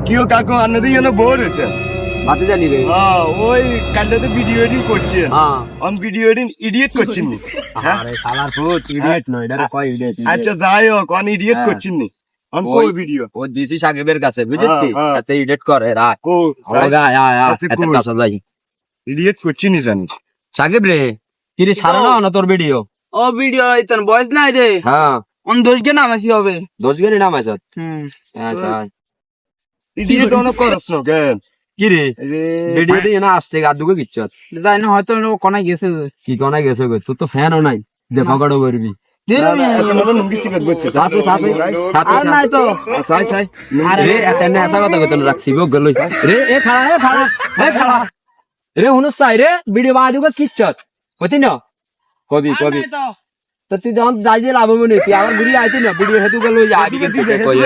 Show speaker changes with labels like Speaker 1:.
Speaker 1: কিও কাকু আন্নাদের এখানে বোর হয়েছে
Speaker 2: বাতি জানি রে
Speaker 1: ওই কালটাতে ভিডিও এডিং করছে
Speaker 2: হ্যাঁ
Speaker 1: আমি ভিডিও এডিং ইডিয়েট করছেন নি হ্যাঁ?
Speaker 2: আরে শালার পুত ইডিয়েট নয় এটা কয় ইডিয়েট
Speaker 1: আচ্ছা যাই হোক অন ইডিয়েট
Speaker 2: হ্যাঁ।
Speaker 1: করছেন নি আমি
Speaker 2: ওই-
Speaker 1: কই ভিডিও
Speaker 2: ও দিছি সাকিবের কাছে বুঝছিস
Speaker 1: হ্যাঁ।
Speaker 2: এতে এডিট করে রাখ
Speaker 1: কো
Speaker 2: ওগা
Speaker 1: সাথে
Speaker 2: এতে
Speaker 1: কই?
Speaker 2: কাছে ভাই
Speaker 1: ইডিয়েট করছি নি জানি
Speaker 2: সাকিব রে কি রে সারা না তোর ভিডিও
Speaker 3: ও ভিডিও ইতন বয়স নাই রে
Speaker 2: হ্যাঁ
Speaker 3: অন দোষকে নামাছি হবে
Speaker 2: দোষ গেলি নাম আছে
Speaker 3: হুম
Speaker 2: আচ্ছা
Speaker 1: ইডিয়েট অনেক করছ না কেন
Speaker 2: কি রে ভিডিও দিয়ে না আসতে গাদুকে কিচ্ছত
Speaker 3: তাই না হয়তো কোনা গেছে
Speaker 2: কি কোনা গেছে গো তুই তো ফ্যানও নাই যে ফগড়ো করবি সাসে সাসে
Speaker 3: আর নাই তো
Speaker 1: সাই সাই
Speaker 2: রে এতনে আসা কথা কত রাখছি গো গলই রে এ খাড়া রে হুনস সাই রে ভিডিও বাদুকে কিচ্ছত হতি না কবি
Speaker 3: আর
Speaker 2: কবি
Speaker 3: নাই তো
Speaker 2: তো তুই যখন যাই যে লাভ মনে তুই আবার ঘুরি আইতি না ভিডিও হেতু গেল যাবি কিন্তু কই